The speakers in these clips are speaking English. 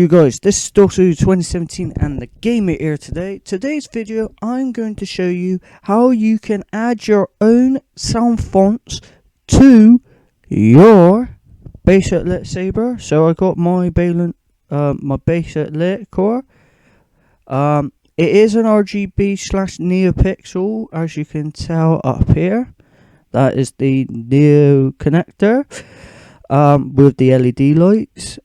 you guys, this is Dosu 2017 and the Gamer here today. Today's video, I'm going to show you how you can add your own sound fonts to your BaseLit lightsaber. So I got my BaseLit core. It is an RGB/NeoPixel, as you can tell up here. That is the Neo connector with the LED lights.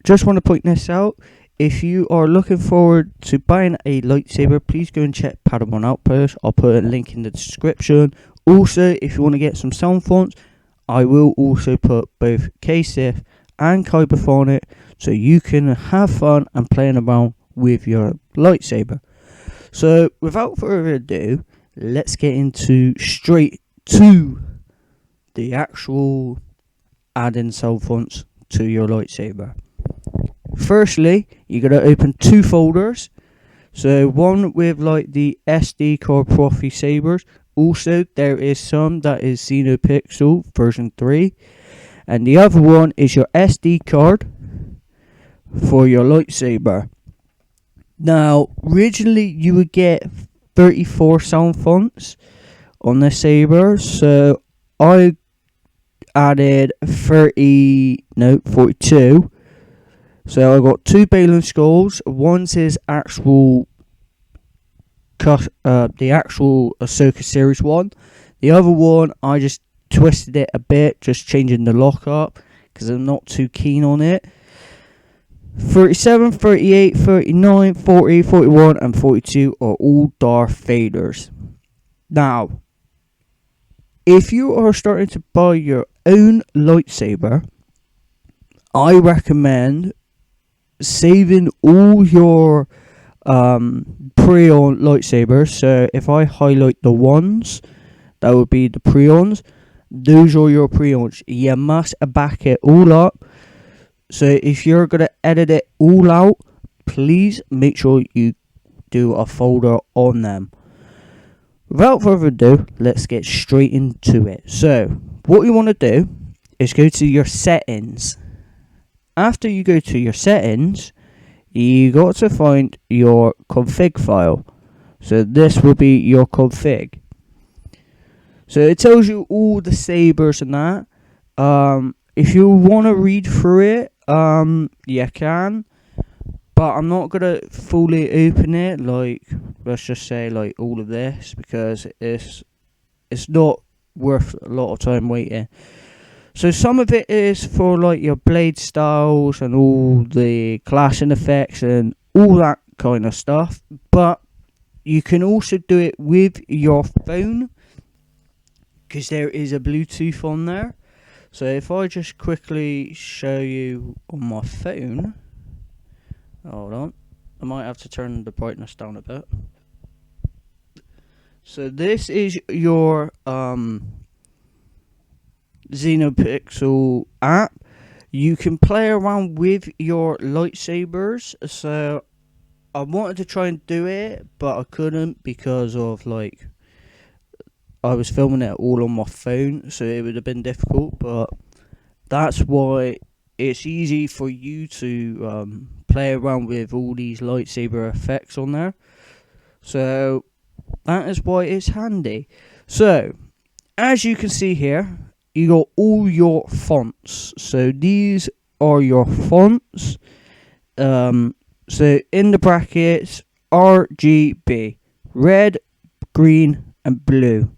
Just want to point this out. If you are looking forward to buying a lightsaber, please go and check Padawan Outpost. I'll put a link in the description. Also, if you want to get some sound fonts, I will also put both KSIF and Kyberphonic, so you can have fun and playing around with your lightsaber. So without further ado, let's get into straight to the actual adding sound fonts to your lightsaber. Firstly, you're going to open two folders. So one with like the SD card Profi Sabers. Also, there is some that is XenoPixel version 3. And the other one is your SD card for your lightsaber. Now, originally you would get 34 sound fonts on the saber. So I added 42. So I got two Balin skulls. One's his actual the actual Ahsoka series one. The other one I just twisted it a bit, just changing the lock up because I'm not too keen on it. 37, 38, 39, 40, 41 and 42 are all Darth Vaders. Now, if you are starting to buy your own lightsaber, I recommend saving all your pre-on lightsabers. So if I highlight the ones, that would be the pre-ons. Those are your pre-ons. You must back it all up. So if you're going to edit it all out, please make sure you do a folder on them. Without further ado, let's get straight into it. So what you want to do is go to your settings. After you go to your settings, you got to find your config file. So this will be your config. So it tells you all the sabers and that. If you want to read through it, you can. But I'm not going to fully open it, like, let's just say, like, all of this, because it's not worth a lot of time waiting. So some of it is for like your blade styles and all the clashing effects and all that kind of stuff. But you can also do it with your phone, because there is a Bluetooth on there. So if I just quickly show you on my phone, hold on, I might have to turn the brightness down a bit. So this is your XenoPixel app. You can play around with your lightsabers. So I wanted to try and do it, but I couldn't because of like I was filming it all on my phone, so it would have been difficult. But that's why it's easy for you to play around with all these lightsaber effects on there. So that is why it's handy. So as you can see here, you got all your fonts. So these are your fonts. So in the brackets, RGB, red, green and blue.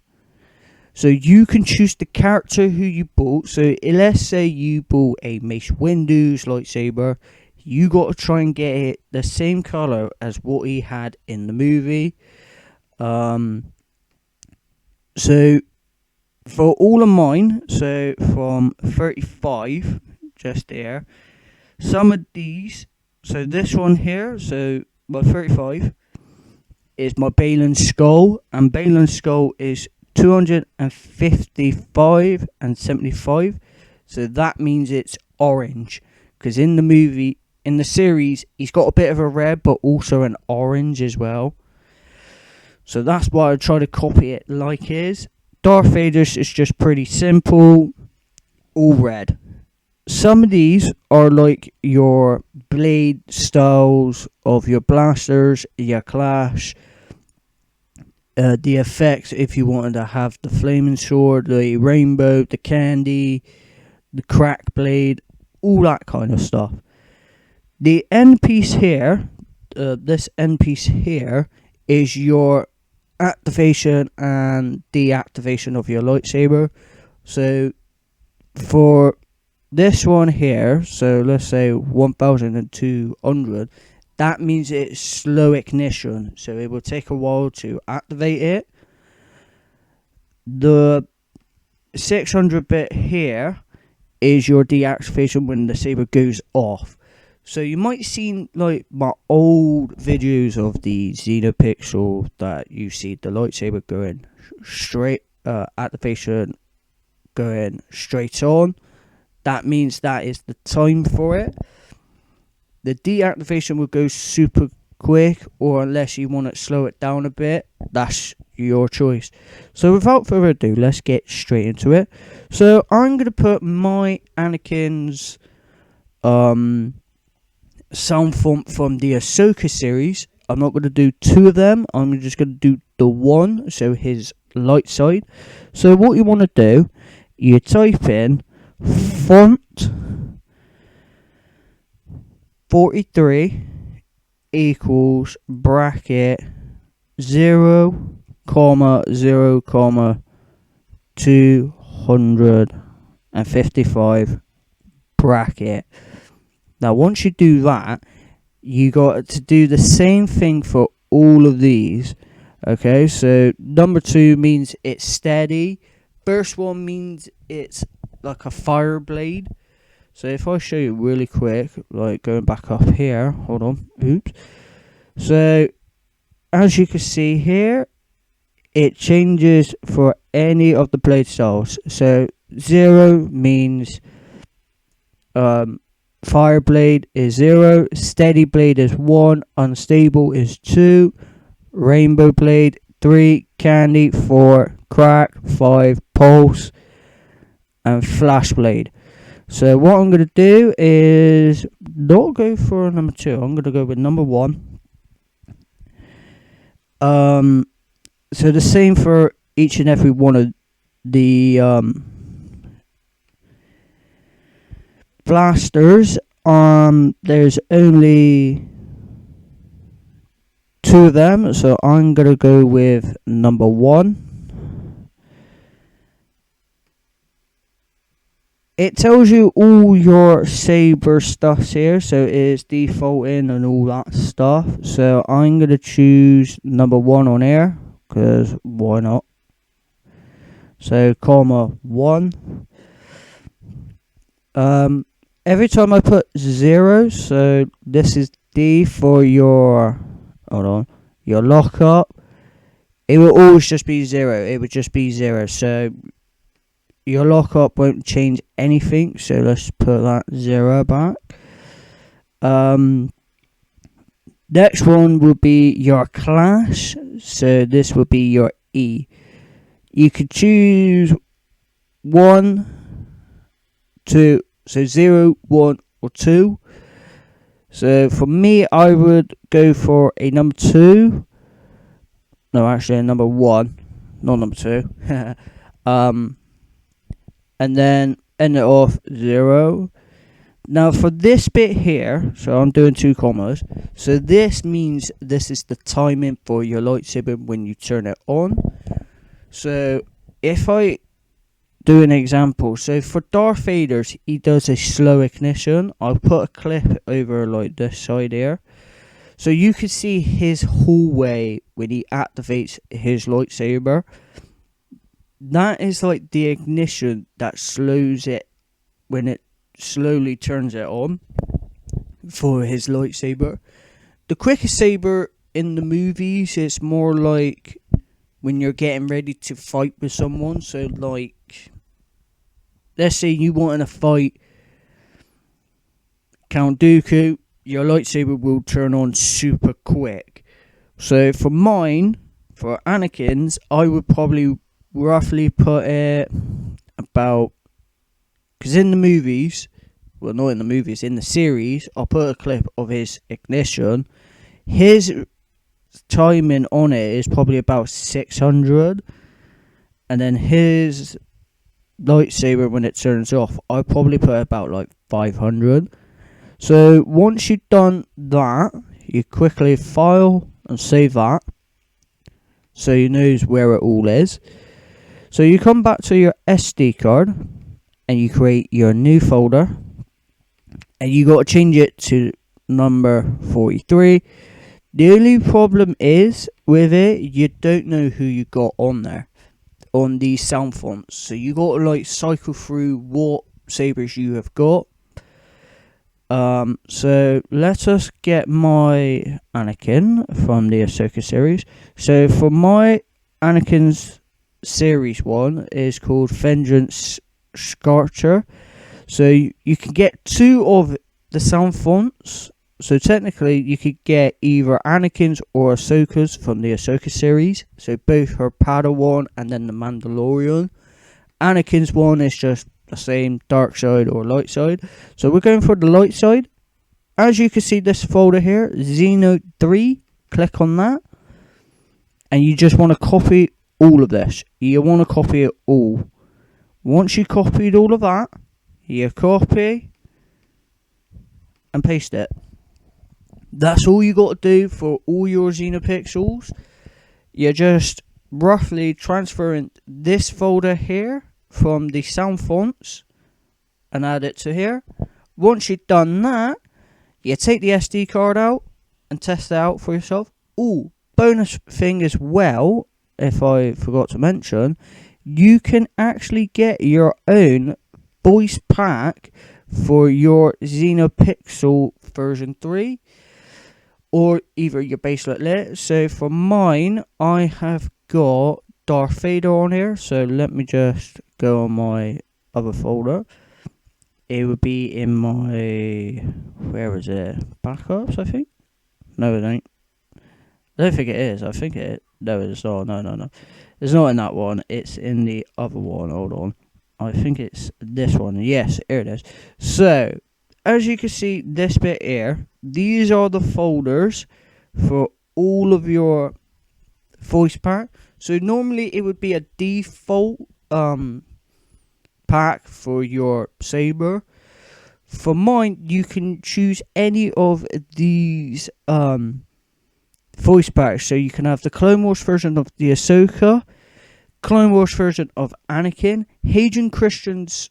So you can choose the character who you bought. So let's say you bought a Mace Windu's lightsaber. You got to try and get it the same color as what he had in the movie. So for all of mine, so from 35, just there, some of these, so this one here, so my 35 is my Balin skull, and Balin skull is 255 and 75, so that means it's orange, because in the movie, in the series, he's got a bit of a red, but also an orange as well. So that's why I try to copy it like his. Darth Vader's is just pretty simple, all red. some of these are like your blade styles of your blasters, your clash, the effects if you wanted to have the flaming sword, the rainbow, the candy, the crack blade, all that kind of stuff. The end piece here, this end piece here, is your activation and deactivation of your lightsaber. So for this one here, so let's say 1200, that means it's slow ignition, so it will take a while to activate it. The 600 bit here is your deactivation when the saber goes off. So you might see like my old videos of the XenoPixel that you see the lightsaber going straight, activation going straight on. That means that is the time for it. The deactivation will go super quick, or unless you want to slow it down a bit, that's your choice. So without further ado, let's get straight into it. So I'm going to put my Anakin's sound font from the Ahsoka series. I'm not going to do two of them. I'm just going to do the one, so his light side. So what you want to do, you type in font 43 equals bracket 0, 0, 255 bracket. Now once you do that, you got to do the same thing for all of these. Okay, so number 2 means it's steady. First one means it's like a fire blade. So if I show you really quick, like going back up here, hold on, oops. So as you can see here, it changes for any of the blade styles. So 0 means fire blade is 0, steady blade is 1, unstable is 2, rainbow blade 3, candy 4, crack 5, pulse, and flash blade. So what I'm going to do is not go for number 2. I'm going to go with number 1. So the same for each and every one of the blasters. There's only 2 of them, so I'm going to go with number 1. It tells you all your saber stuffs here, so it's defaulting and all that stuff. So I'm going to choose number 1 on here, because why not? So, comma 1. Every time I put 0, so this is D for your, hold on, your lockup, it will always just be 0. It would just be 0. So your lockup won't change anything, so let's put that 0 back. Next one will be your clash, so this will be your E. You could choose 1, 2, so 0, 1, or 2. So for me, I would go for a number 2. No, actually a number 1, not number 2. And then end it off 0. Now for this bit here, so I'm doing 2 commas. So this means this is the timing for your lightsaber when you turn it on. So if I do an example, so for Darth Vader's, he does a slow ignition. I'll put a clip over like this side here, so you can see his hallway when he activates his lightsaber. That is like the ignition that slows it when it slowly turns it on for his lightsaber. The quickest saber in the movies is more like when you're getting ready to fight with someone. So like, let's say you want to fight Count Dooku, your lightsaber will turn on super quick. So for mine, for Anakin's, I would probably roughly put it about, because in the movies well, not in the movies, in the series, I'll put a clip of his ignition. His timing on it is probably about 600, and then his lightsaber, when it turns off, I probably put about like 500. So once you've done that, you quickly file and save that, so you know where it all is. So you come back to your SD card and you create your new folder, and you got to change it to number 43. The only problem is with it, you don't know who you got on there on these SoundFonts, so you got to like cycle through what sabers you have got. So let us get my Anakin from the Ahsoka series. So for my Anakin's series one is called Vengeance Scorcher. So you can get 2 of the SoundFonts. So technically you could get either Anakin's or Ahsoka's from the Ahsoka series. So both her Padawan and then the Mandalorian. Anakin's one is just the same, dark side or light side. So we're going for the light side. As you can see, this folder here, Xeno 3, click on that, and you just want to copy all of this. You want to copy it all. Once you copied all of that, you copy and paste it. That's all you got to do for all your XenoPixels. You're just roughly transferring this folder here from the SoundFonts and add it to here. Once you've done that, you take the SD card out and test it out for yourself. Ooh, bonus thing as well, if I forgot to mention, you can actually get your own voice pack for your XenoPixel version 3 or either your BaseLit lit. So for mine, I have got Darth Vader on here, so let me just go on my other folder. It would be in my, where is it, backups I think? No it ain't. I don't think it is. I think it, no it's not, no. It's not in that one, it's in the other one, hold on. I think it's this one, yes, here it is. So, as you can see, this bit here, these are the folders for all of your voice pack. So normally it would be a default pack for your saber. For mine, you can choose any of these voice packs. So you can have the Clone Wars version of the Ahsoka, Clone Wars version of Anakin, Hayden Christensen's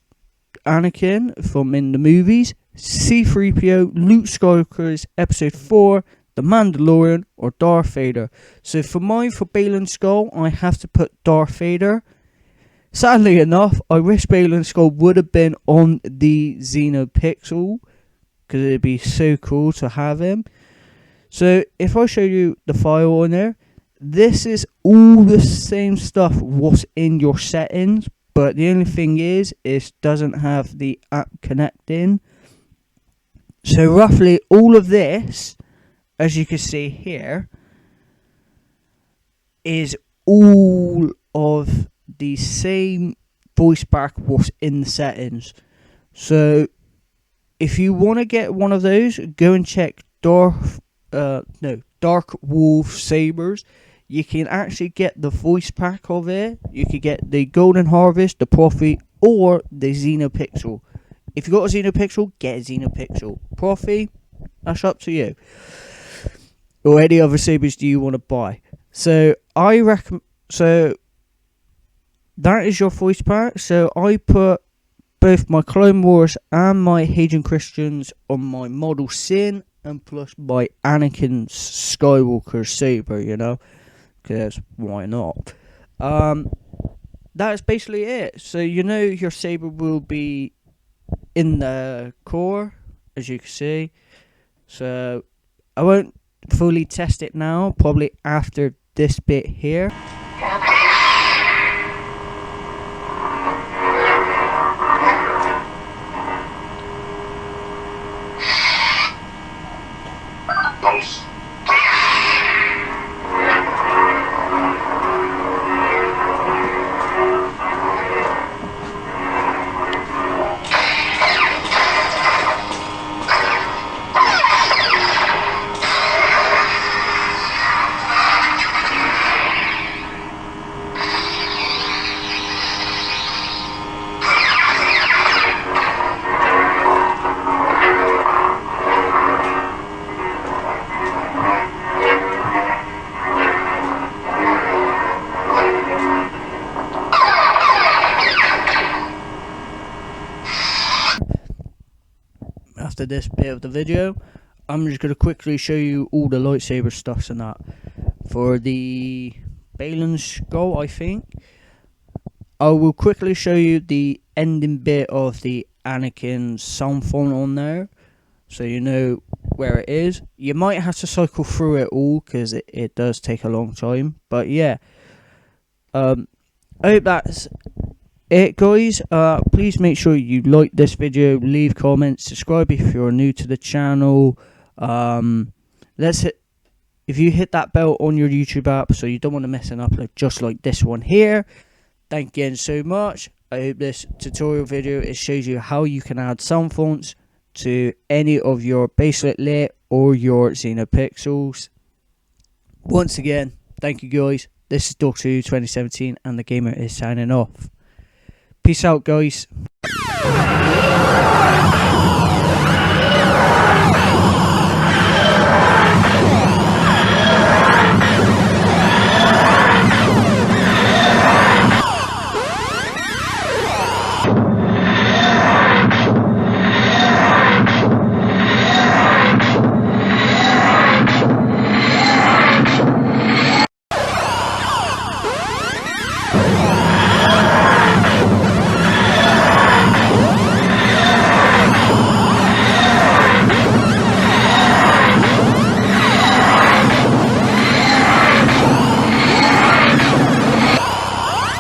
Anakin from in the movies, C-3PO, Luke Skywalker's Episode 4, The Mandalorian, or Darth Vader. So for mine, for Baylan Skull, I have to put Darth Vader. Sadly enough, I wish Baylan Skull would have been on the XenoPixel, because it'd be so cool to have him. So if I show you the file on there, this is all the same stuff what's in your settings, but the only thing is, it doesn't have the app connecting. So roughly all of this, as you can see here, is all of the same voice pack what's in the settings. So if you want to get one of those, go and check Dark Wolf Sabers. You can actually get the voice pack of it. You can get the Golden Harvest, the Prophet, or the XenoPixel. If you got a XenoPixel, get a XenoPixel. Prophet, that's up to you. Or any other sabers do you want to buy. So I recommend. So that is your voice pack. So I put both my Clone Wars and my Hayden Christensen's on my Model Sin, and plus my Anakin Skywalker saber, you know, because why not? That's basically it. So you know your saber will be in the core, as you can see. So I won't fully test it now, probably after this bit here. this bit of the video, I'm just going to quickly show you all the lightsaber stuffs and that. For the Balin skull, I think, I will quickly show you the ending bit of the Anakin sound font on there, so you know where it is. You might have to cycle through it all because it does take a long time, but yeah. I hope that's it, guys. Please make sure you like this video, leave comments, subscribe if you're new to the channel. If you hit that bell on your YouTube app so you don't want to miss an upload just like this one here. Thank you again so much. I hope this tutorial video shows you how you can add sound fonts to any of your BaseLit lit or your XenoPixels. Once again, thank you guys. This is Doctor Who 2017 and the gamer is signing off. Peace out, guys.